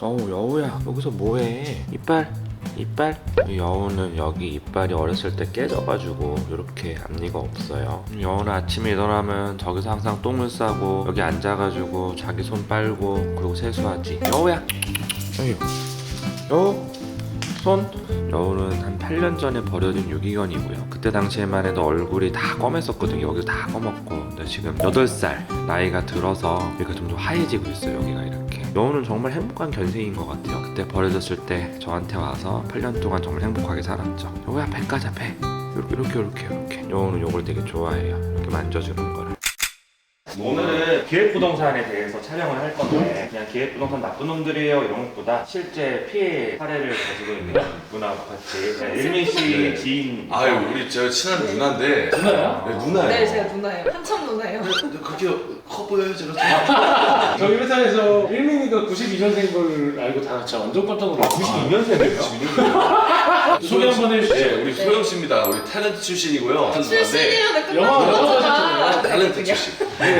어우 여우야 여기서 뭐해? 이빨 여우는 여기 이빨이 어렸을 때 깨져가지고 이렇게 앞니가 없어요. 여우는 아침에 일어나면 저기서 항상 똥을 싸고 여기 앉아가지고 자기 손 빨고 그리고 세수하지. 여우야 여기 여우 손. 여우는 한 8년 전에 버려진 유기견이고요. 그때 당시에만 해도 얼굴이 다 검했었거든요. 여기도 다 검었고. 근데 지금 8살 나이가 들어서 여기가 좀 더 하얘지고 있어요. 여기가 이렇게. 여우는 정말 행복한 견생인 것 같아요. 그때 버려졌을 때 저한테 와서 8년 동안 정말 행복하게 살았죠. 여우야 배 까자 배. 이렇게. 여우는 요걸 되게 좋아해요. 이렇게 만져주는 거를. 오늘은 기획부동산에 대해서 촬영을 할 건데 그냥 기획부동산 나쁜 놈들이에요 이런 것보다 실제 피해 사례를 가지고 있는 누나하고 같이 일민 씨 지인. 아유, 우리 제가 친한 누나인데. 누나요? 네, 누나예요. 네, 제가 누나예요. 한참 누나예요. 근데 그렇게 커 보여요, 제가? 저희 회사에서 일민이가 92년생인 걸 알고 다 같이 완전 깜짝 놀랐어요. 92년생이에요? 소개 한번 해주시죠. 네, 우리 소영 씨입니다. 우리 탤런트 출신이고요. 출신이에요, 내 영화 끝나고 탤런트 출신.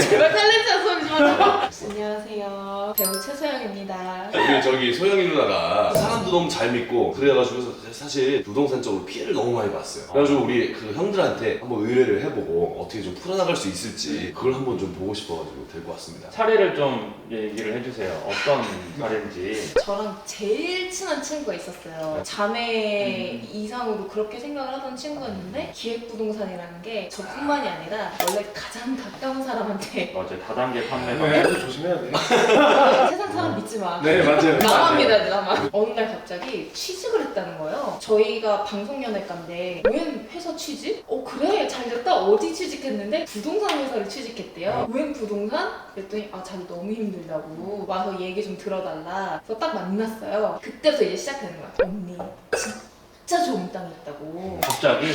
제발 탤런트한 소리 좀 하지. 안녕하세요. 배우 최소영입니다. 우리 저기 소영이 누나가 사람도 너무 잘 믿고 그래가지고 사실 부동산 쪽으로 피해를 너무 많이 봤어요. 그래가지고 우리 그 형들한테 한번 의뢰를 해보고 어떻게 좀 풀어나갈 수 있을지 그걸 한번 좀 보고 싶어가지고 데리고 왔습니다. 사례를 좀 얘기를 해주세요. 어떤 사례인지. 저랑 제일 친한 친구가 있었어요. 자매 이상으로 그렇게 생각을 하던 친구였는데 기획부동산이라는 게 저뿐만이 아니라 원래 가장 가까운 사람한테 맞아요. 다단계 판매가. 네, 아주 조심해야 돼. 세상 사람 믿지 마. 네, 맞아요. 나만입니다, 나만. 어느 날 갑자기 취직을 했다는 거예요. 저희가 방송연예과인데 웬 회사 취직? 그래 잘 됐다. 어디 취직했는데 부동산 회사를 취직했대요. 웬 부동산? 그랬더니 자기 너무 힘들다고 와서 얘기 좀 들어달라. 그래서 딱 만났어요. 그때부터 이제 시작되는 거야. 언니 진짜 좋은 땅이 있다고. 갑자기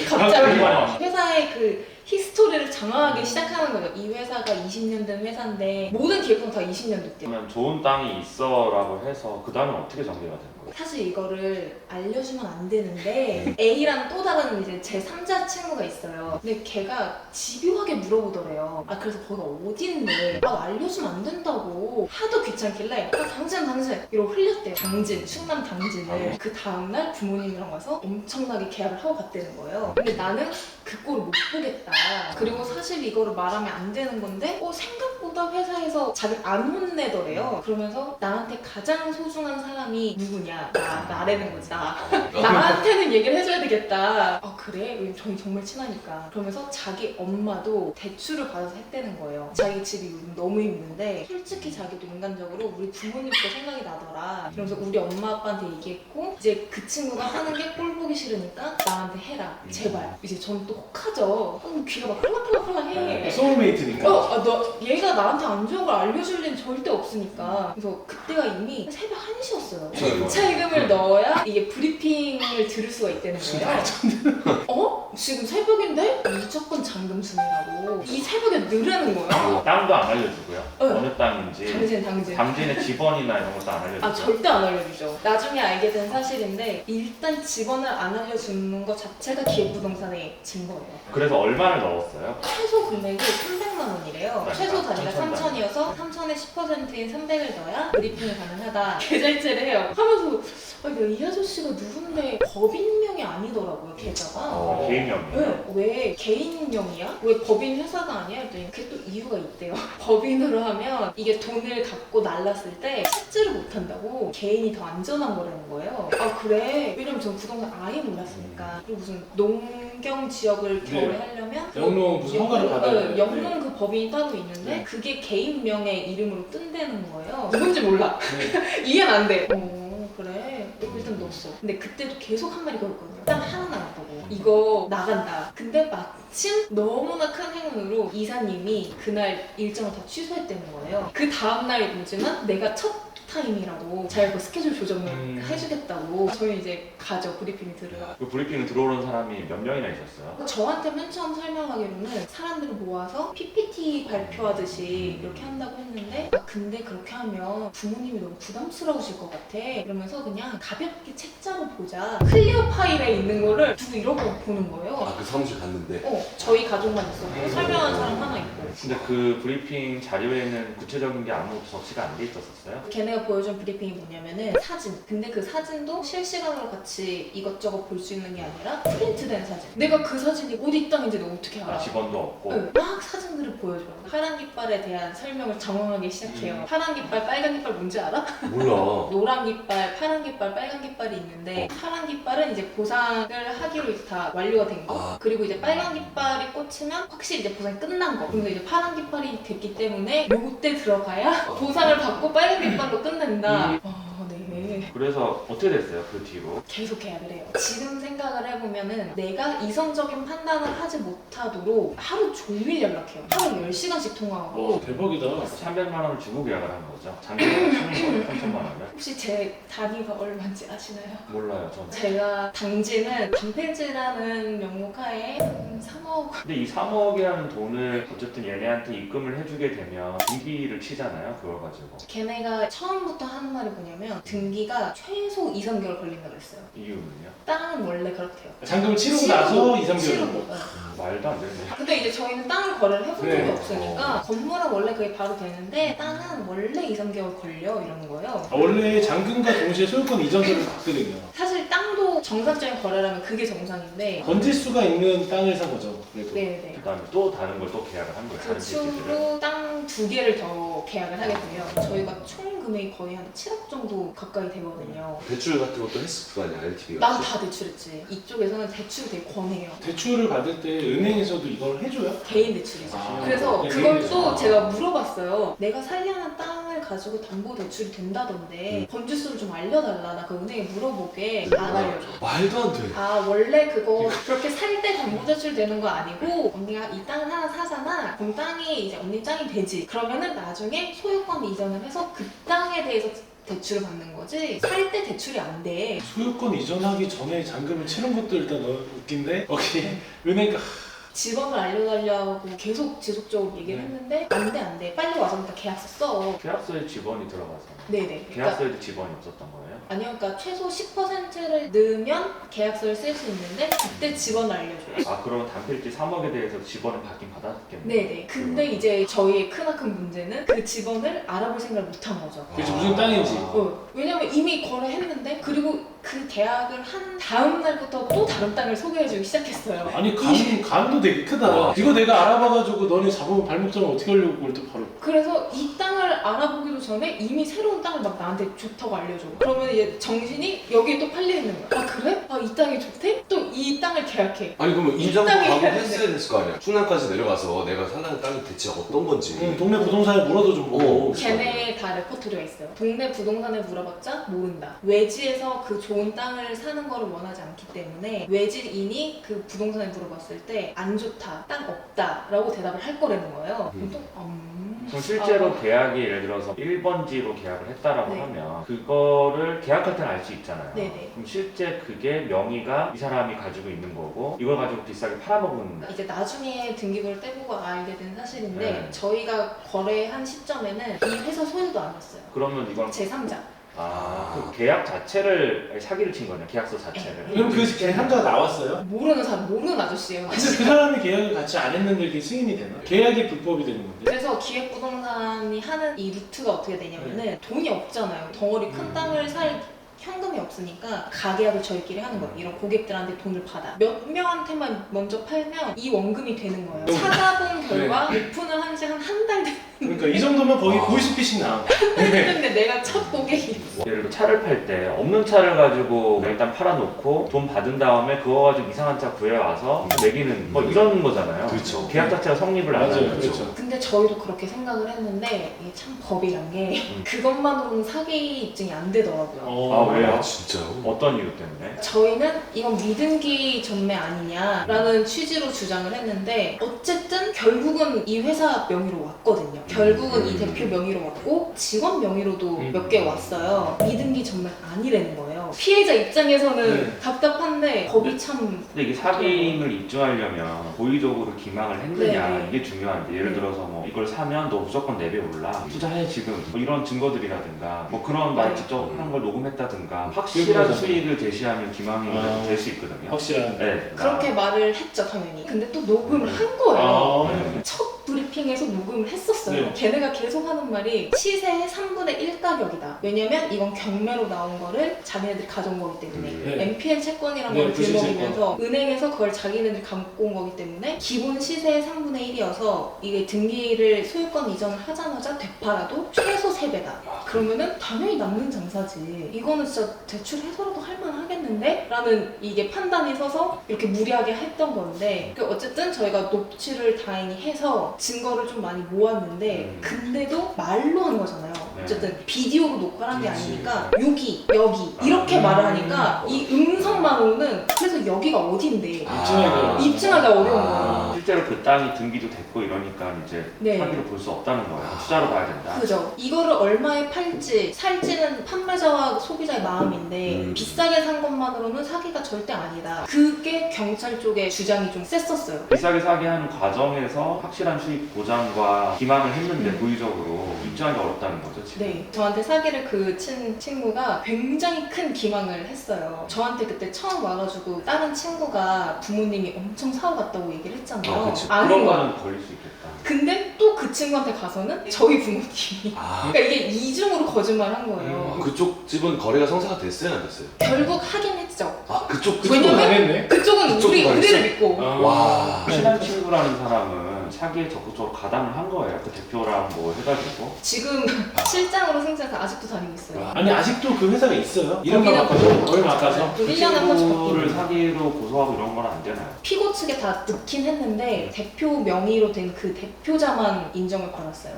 회사의 그 히스토리를 장황하게 시작하는 거예요. 이 회사가 20년 된 회사인데 모든 기획은 다 20년 됐대요. 그러면 좋은 땅이 있어라고 해서 그 다음에 어떻게 전개가 되는 거예요? 사실 이거를 알려주면 안 되는데 A랑 또 다른 이제 제 3자 친구가 있어요. 근데 걔가 집요하게 물어보더래요. 그래서 거기가 어딘데? 알려주면 안 된다고 하도 귀찮길래 당진 이러고 흘렸대요. 당진, 충남 당진을. 그 다음날 부모님이랑 와서 엄청나게 계약을 하고 갔다는 거예요. 근데 나는 그 꼴을 못 보겠다. 그리고 사실 이거를 말하면 안 되는 건데 생각보다 회사에서 자기를 안 혼내더래요. 그러면서 나한테 가장 소중한 사람이 누구냐? 나라는 거지, 나. 나한테는 얘기를 해줘야 되겠다. 그래? 왜냐면 저희 정말 친하니까. 그러면서 자기 엄마도 대출을 받아서 했다는 거예요. 자기 집이 너무 힘든데 솔직히 자기도 인간적으로 우리 부모님도 생각이 나더라. 그러면서 우리 엄마 아빠한테 얘기했고 이제 그 친구가 하는 게 꼴 보기 싫으니까 나한테 해라. 제발. 이제 저는 또 혹하죠. 귀가 막 팔랑팔랑해. 소울메이트니까. 얘가 나한테 안 좋은 걸 알려줄 일은 절대 없으니까. 그래서 그때가 이미 새벽 1시였어요. 입차임금을 넣어야 이게 브리핑을 들을 수가 있다는 거예요. 지금 새벽인데? 무조건 잠금순이라고. 이 새벽에 느라는 거예요. 땅도 안 알려주고요. 어느 땅인지. 당진. 당진의 집원이나 이런 것도 안 알려주고. 절대 안 알려주죠. 나중에 알게 된 사실인데 일단 집원을 안 알려주는 것 자체가 기획부동산의 증거예요. 그래서 얼마를 넣었어요? 최소 금액이 300만 원이래요. 그러니까 최소 단위가 3천이어서 3천에 10%인 300을 넣어야 브리핑이 가능하다. 계좌이체를 해요. 하면서 이 아저씨가 누군데 법인명이 아니더라고요, 계좌가. 개인명이요? 왜 개인명이야? 왜 법인 회사가 아니야? 그랬더니 그게 또 이유가 있대요. 법인으로 하면 이게 돈을 갖고 날랐을 때 찾지를 못한다고. 개인이 더 안전한 거라는 거예요. 그래? 왜냐면 전 부동산 아예 몰랐으니까. 그리고 무슨 농경 지역을 겨울에 하려면 영농 무슨 허가를 받아야 돼. 영농 그 법인이 따로 있는데 그게 개인명의 이름으로 뜬다는 거예요. 누군지 몰라. 이해는 안 돼. 그래. 일단 넣었어. 근데 그때도 계속 한 마리 걸었거든요. 딱 하나 남았다고. 이거 나간다. 근데 마침 너무나 큰 행운으로 이사님이 그날 일정을 다 취소했다는 거예요. 그 다음날이 뭐지만 내가 첫 타임이라고 자기가 그 스케줄 조정을 해주겠다고. 저희 이제 가죠, 브리핑 들으러. 그 브리핑 들어오는 사람이 몇 명이나 있었어요? 저한테 맨 처음 설명하기로는 사람들을 모아서 PPT 발표하듯이 이렇게 한다고 했는데 근데 그렇게 하면 부모님이 너무 부담스러우실 것 같아. 이러면서 그냥 가볍게 책자로 보자. 클리어 파일에 있는 거를 두고 이러고 보는 거예요. 그 사무실 갔는데? 저희 가족만 있었고 설명하는 사람 하나 있고. 근데 그 브리핑 자료에는 구체적인 게 아무것도 적시가 안 돼 있었어요? 걔네가 걔네가 보여준 브리핑이 뭐냐면은 사진. 근데 그 사진도 실시간으로 같이 이것저것 볼 수 있는 게 아니라 프린트된 사진. 내가 그 사진이 어디 땅인지 내가 어떻게 알아? 지번도 없고. 네, 막 사진들을 보여줘요. 파란 깃발에 대한 설명을 장황하게 시작해요. 파란 깃발, 빨간 깃발 뭔지 알아? 몰라. 노란 깃발, 파란 깃발, 빨간 깃발이 있는데 파란 깃발은 이제 보상을 하기로 이제 다 완료가 된 거. 그리고 이제 빨간 깃발이 꽂히면 확실히 이제 보상이 끝난 거. 근데 이제 파란 깃발이 됐기 때문에 요때 들어가야 보상을 받고 빨간 깃발로 끝낸다. 네. 그래서 어떻게 됐어요? 그 뒤로? 계속 계약을 해요. 지금 생각을 해보면은 내가 이성적인 판단을 하지 못하도록 하루 종일 연락해요. 하루 10시간씩 통화하고. 와 대박이다. 300만 원을 주고 계약을 한 거죠. 장기적으로 쓰는 거예요. 3천만 원을. 혹시 제 단위가 얼마인지 아시나요? 몰라요, 저는. 제가 당지는 단펜지라는 명목하에 3억. 근데 이 3억이라는 돈을 어쨌든 얘네한테 입금을 해주게 되면 등기를 치잖아요. 그걸 가지고. 걔네가 처음부터 하는 말이 뭐냐면 등기가 최소 2, 3개월 걸린다 그랬어요. 이유는요? 땅은 원래 그렇대요. 잔금을 치르고 나서 2, 3개월 치르고. 정도. 말도 안 되네. 근데 이제 저희는 땅을 거래를 해본 적이 네. 없으니까 건물은 원래 그게 바로 되는데 땅은 원래 2, 3개월 걸려 이러는 거예요. 원래 잔금과 동시에 소유권 이전서를 받거든요. 사실 땅도 정상적인 거래라면 그게 정상인데 건질 수가 있는 땅을 산 거죠. 그래도. 네네. 그 다음에 또 다른 걸 또 계약을 한 거예요. 그 다른 실질을. 추후로 땅 2개를 더 계약을 하게 되면 저희가 총 금액이 거의 한 7억 정도 가까이 되거든요. 대출 같은 것도 했을 거 아니야, LTV가. 난 다 대출했지. 이쪽에서는 대출이 되게 권해요. 대출을 받을 때 은행에서도 이걸 해줘요? 개인 대출이죠. 아, 그래서 네, 그걸 개인 또 대출. 제가 물어봤어요. 내가 살려는 땅을 가지고 담보 대출이 된다던데 건주수를 좀 알려달라. 나 그 은행에 물어보게 안 알려줘. 말도 안 돼. 아 원래 그거 그렇게 살 때 담보 대출 되는 거 아니고 언니가 이 땅을 하나 사잖아. 그럼 땅이 이제 언니 땅이 되지. 그러면은 나중에 소유권 이전을 해서 그 땅에 대해서 대출을 받는 거지 살 때 대출이 안 돼. 소유권 이전하기 전에 잔금을 치른 것도 일단 웃긴데 거기 은행 지번을 알려달라고 계속 지속적으로 얘기를 했는데 안 돼 빨리 와서 일단 계약서 써. 계약서에 지번이 들어가서. 네네. 그러니까 계약서에도 지번이 없었던 거예요? 아니요, 그러니까 최소 10%를 넣으면 계약서를 쓸 수 있는데 그때 지번을 알려줘요. 아, 그러면 단필지 3억에 대해서 지번을 받긴 받았겠네요. 네네. 근데 이제 저희의 크나큰 문제는 그 지번을 알아볼 생각을 못한 거죠. 그치 무슨 땅인지. 왜냐면 이미 거래했는데 그리고 그 계약을 한 다음 날부터 또 다른 땅을 소개해주기 시작했어요. 아니 감도 되게 크다. 이거 내가 알아봐가지고 너네 잡으면 발목 잡으면 어떻게 하려고 그걸 또 바로. 그래서 이 땅을 알아보기도 전에 이미 새로운 땅을 막 나한테 좋다고 알려줘. 그러면 이제 정신이 여기에 또 팔려 있는 거야. 아 그래? 아 이 땅이 좋대? 또 이 땅을 계약해. 아니 그러면 이 인정도 땅이 가고 해야 했어야 됐을 거 아니야. 충남까지 내려가서 내가 살라는 땅이 대체 어떤 건지. 동네 부동산에 물어도 좀 보고. 걔네 다 레퍼토리가 있어요. 동네 부동산에 물어봤자 모른다. 외지에서 그 좋은 땅을 사는 거를 원하지 않기 때문에 외지인이 그 부동산에 물어봤을 때 안 좋다, 땅 없다 라고 대답을 할 거라는 거예요. 그럼 또 그럼 실제로 아. 계약이 예를 들어서 1번지로 계약을 했다라고 네. 하면 그거를 계약할 때는 알 수 있잖아요. 네네. 그럼 실제 그게 명의가 이 사람이 가지고 있는 거고 이걸 가지고 비싸게 팔아먹은 이제 나중에 등기부를 떼보고 알게 된 사실인데 네. 저희가 거래한 시점에는 이 회사 소유도 아니었어요. 그러면 이건 제3자. 그 계약 자체를 사기를 친 거네요. 계약서 자체를. 그럼 그 계약자가 나왔어요? 모르는 사람, 모르는 아저씨예요. 근데 그 사람이 계약을 같이 안 했는데 이게 승인이 되나? 계약이 불법이 되는 건데. 그래서 기획부동산이 하는 이 루트가 어떻게 되냐면은 돈이 없잖아요. 덩어리 큰 땅을 살 현금이 없으니까 가계약을 저희끼리 하는 거예요. 이런 고객들한테 돈을 받아. 몇 명한테만 먼저 팔면 이 원금이 되는 거예요. 찾아본 결과 오픈을 한 지 한 달 그러니까 이 정도면 거의 보이스피싱 나온. 됐는데 내가 첫 고객이. 예를 들어 차를 팔 때 없는 차를 가지고 일단 팔아놓고 돈 받은 다음에 그거 가지고 이상한 차 구해와서 매기는 뭐 이런 거잖아요. 그렇죠. 계약 자체가 성립을 안 맞아요, 하는 거죠. 그렇죠. 근데 저희도 그렇게 생각을 했는데 이게 참 법이란 게 그것만으로는 사기 입증이 안 되더라고요. 아, 왜요? 아, 진짜요? 어떤 이유 때문에? 저희는 이건 미등기 전매 아니냐라는 취지로 주장을 했는데 어쨌든 결국은 이 회사 명의로 왔거든요. 결국은 이 대표 명의로 왔고 직원 명의로도 몇 개 왔어요. 미등기 전매 아니라는 거예요. 피해자 입장에서는 답답한데 법이 참. 근데 이게 사기임을 입증하려면 고의적으로 기망을 했느냐 네. 이게 중요한데 예를 네. 들어서 뭐 이걸 사면 너 무조건 4배 올라 투자해 지금 뭐 이런 증거들이라든가 뭐 그런 말 네. 직접 한 걸 녹음했다든가 확실한 그거잖아요. 수익을 제시하면 기망이 될 수 있거든요. 확실한. 네. 그렇게 말을 했죠 당연히. 근데 또 녹음을 한 거예요. 아, 첫 첫 브리핑에서 녹음을 했었어요. 네. 걔네가 계속 하는 말이 시세의 3분의 1 가격이다. 왜냐면 이건 경매로 나온 거를 자기네들이 가져온 거기 때문에 네. MPL 채권이란 네, 걸 부실 들먹이면서 은행에서 그걸 자기네들이 갖고 온 거기 때문에 기본 시세의 3분의 1이어서 이게 등기를 소유권 이전을 하자마자 되팔아도 최소 3배다. 그러면은 당연히 남는 장사지. 이거는 진짜 대출 해서라도 할만하겠는데? 라는 이게 판단이 서서 이렇게 무리하게 했던 건데 어쨌든 저희가 녹취를 다행히 해서 증거를 좀 많이 모았는데 근데도 말로 한 거잖아요. 네. 어쨌든 비디오로 녹화를 한 게 그치. 아니니까 여기 여기 이렇게 말을 하니까 이 음성만으로는 그래서 여기가 어딘데 입증하기 어려운 거예요. 실제로 그 땅이 등기도 됐고 이러니까 이제 네. 사기로 볼 수 없다는 거예요. 투자로 봐야 된다. 그죠. 이거를 얼마에 팔지 살지는 판매자와 소비자의 마음인데 비싸게 산 것만으로는 사기가 절대 아니다. 그게 경찰 쪽의 주장이 좀 셌었어요. 비싸게 사게 하는 과정에서 확실한 수익 보장과 기망을 했는데 고의적으로 입증하기 어렵다는 거죠 지금. 네, 저한테 사기를 그 친 친구가 굉장히 큰 기망을 했어요. 저한테 그때 처음 와가지고 다른 친구가 부모님이 엄청 사고갔다고 얘기를 했잖아요. 그치. 그런 아닌 거야. 거는 걸릴 수 있겠다. 근데 또 그 친구한테 가서는 저희 부모님이 그러니까 이게 이중으로 거짓말을 한 거예요. 그쪽 집은 거래가 성사가 됐어요, 안 됐어요? 결국 하긴 했죠. 그쪽 왜냐면 안 했네. 그쪽은 그쪽도 다 우리를 했어? 믿고 와. 친한 친구라는 사람은 사기에 적극적으로 가담을 한 거예요. 그 대표랑 뭐 해가지고. 지금 실장으로 승진해서 아직도 다니고 있어요. 아니 아직도 그 회사가 있어요. 이름만 거기는 바꿔서 뭐- 얼마 바꿔서. 그 그 1년에 한 번씩 친구를 바뀌고 사기로 고소하고 이런 건 안 되나요? 피고 측에 다 넣긴 했는데 대표 명의로 된 그 대표자만 인정을 받았어요.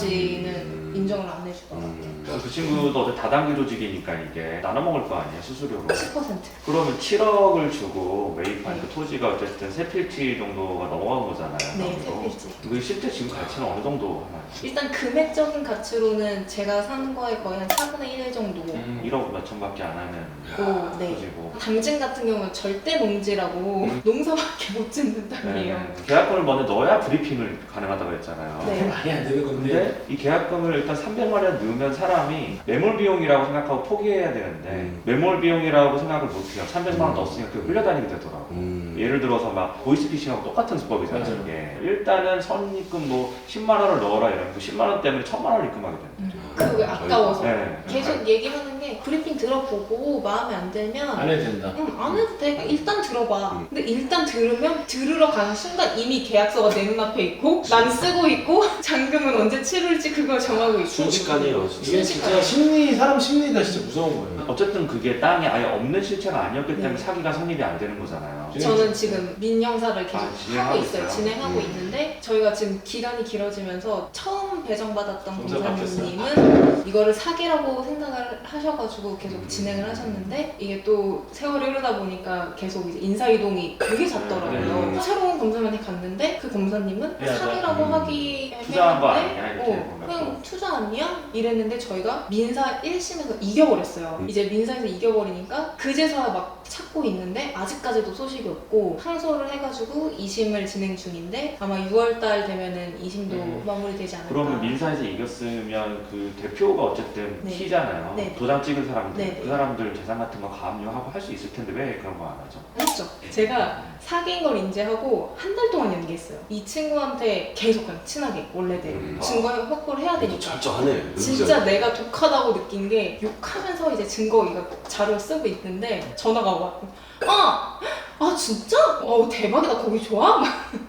나머지는 인정을 안 해주더라고요. 그 친구도 어제 다단계 조직이니까 이게 나눠 먹을 거 아니에요 수수료로. 10%. 그러면 7억을 주고 매입한 네. 그 토지가 어쨌든 세 필지 정도가 넘어간 거잖아요. 네, 앞으로. 세필지. 그게 실제 지금 가치는 어느 정도 하나요? 일단 금액적인 가치로는 제가 산 거에 거의 한 4분의 1 정도. 1억 몇천밖에 안 하는 오, 네. 토지고. 당진 같은 경우는 절대 농지라고 농사밖에 못 짓는 땅이에요. 네. 계약금을 먼저 넣어야 브리핑을 가능하다고 했잖아요. 네. 말이 안 되는 건데. 근데 이 계약금을 일단 300만 원 넣으면 사람이 매몰 비용이라고 생각하고 포기해야 되는데 매몰 비용이라고 생각을 못해요. 300만 원 넣었으니까 그게 흘려다니게 되더라고. 예를 들어서 막 보이스피싱하고 똑같은 수법이잖아요. 맞아요. 이게 일단은 선입금 뭐 10만 원을 넣어라 이러면 그 10만 원 때문에 1000만 원을 입금하게 된대요. 그게 아까워서. 네. 계속 얘기하는 게 브리핑 들어보고 마음에 안 들면 안 해도 된다. 안 해도 돼. 일단 들어봐. 근데 일단 들으면 들으러 가는 순간 이미 계약서가 내 눈앞에 있고 난 쓰고 있고 잔금은 언제 치룰지 그걸 정하고 있고 순식간이에요, 진짜. 이게 진짜 심리 사람 심리가 진짜 무서운 거예요. 어쨌든 그게 땅이 아예 없는 실체가 아니었기 때문에 네. 사기가 성립이 안 되는 거잖아요. 저는 지금 민영사를 계속 진행하고 하고 있어요. 있어요? 진행하고 있는데 저희가 지금 기간이 길어지면서 처음 배정받았던 점점 검사님은 이거를 사기라고 생각을 하셔가지고 계속 진행을 하셨는데 이게 또 세월이 흐르다 보니까 계속 이제 인사이동이 되게 잦더라고요. 네. 새로운 검사한테 갔는데 그 검사님은 야, 사기라고 하기 투자한 거 애매한데 아니냐 이렇게 보면 그냥 투자 아니야? 이랬는데 저희가 민사 1심에서 이겨버렸어요. 이제 민사에서 이겨버리니까 그제서야 막 찾고 있는데 아직까지도 소식이 없고 항소를 해가지고 2심을 진행 중인데 아마 6월달 되면은 2심도 마무리되지 않을까. 그러면 민사에서 이겼으면 그 대표가 어쨌든 네. T잖아요. 네. 도장 찍은 사람들, 네. 그 사람들 재산 같은 거 가압류하고 할 수 있을 텐데 왜 그런 거 안 하죠? 했죠. 제가 사기인 걸 인지하고 한 달 동안 연기했어요. 이 친구한테 계속 그냥 친하게 원래대로 증거 확보를 해야 되니까. 철저하네. 진짜 내가 독하다고 느낀 게 욕하면서 이제 증거 이거 자료 쓰고 있는데 전화가 와. 아 진짜? 대박이다 거기 좋아?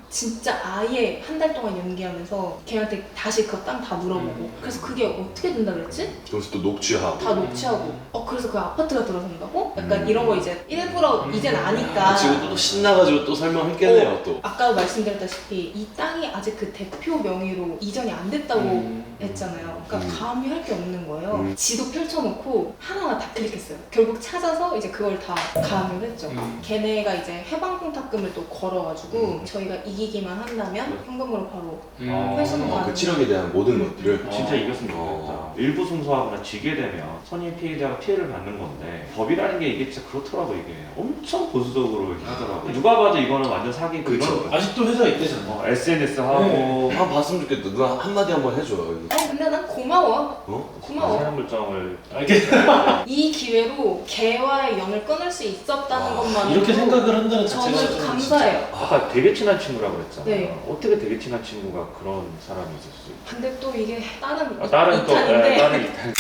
진짜 아예 한 달 동안 연기하면서 걔한테 다시 그 땅 다 물어보고 그래서 그게 어떻게 된다 그랬지? 그래서 또 녹취하고. 다 녹취하고 그래서 그 아파트가 들어선다고? 약간 이런 거 이제 일부러 이젠 아니까 지금 또 신나가지고 또 설명했겠네요, 또. 아까 말씀드렸다시피 이 땅이 아직 그 대표 명의로 이전이 안 됐다고 했잖아요. 그러니까 감히 할 게 없는 거예요. 지도 펼쳐놓고 하나하나 다 클릭했어요. 결국 찾아서 이제 그걸 다 가압을 했죠. 걔네가 이제 해방통탁금을 또 걸어가지고 저희가 이기기만 한다면 현금으로 바로 회수는 가능. 그 치력에 대한 모든 것들을. 진짜 이겼으면 좋겠다. 일부 승소하거나 지게 되면 선임 피해자가 피해를 받는 건데 법이라는 게 이게 진짜 그렇더라고 이게 엄청 보수적으로 이렇게 하더라고. 누가 봐도 이거는 완전 사기고 그렇죠. 이런 아직도 회사가 있대잖아. SNS 하고 한번 봤으면 좋겠다. 누가 한마디 한번 해줘. 아니 근데 난 고민 고마워. 어? 고마워. 사람 물정을 이 기회로 걔와의 연을 끊을 수 있었다는 것만으로 이렇게 생각을 한다는 자체가 저는 좀 감사해요. 아까 되게 친한 친구라고 그랬잖아. 네. 어떻게 되게 친한 친구가 그런 사람이 있을 수 있지? 근데 또 이게 다른 다른 또 이탄인데 다른 이탄.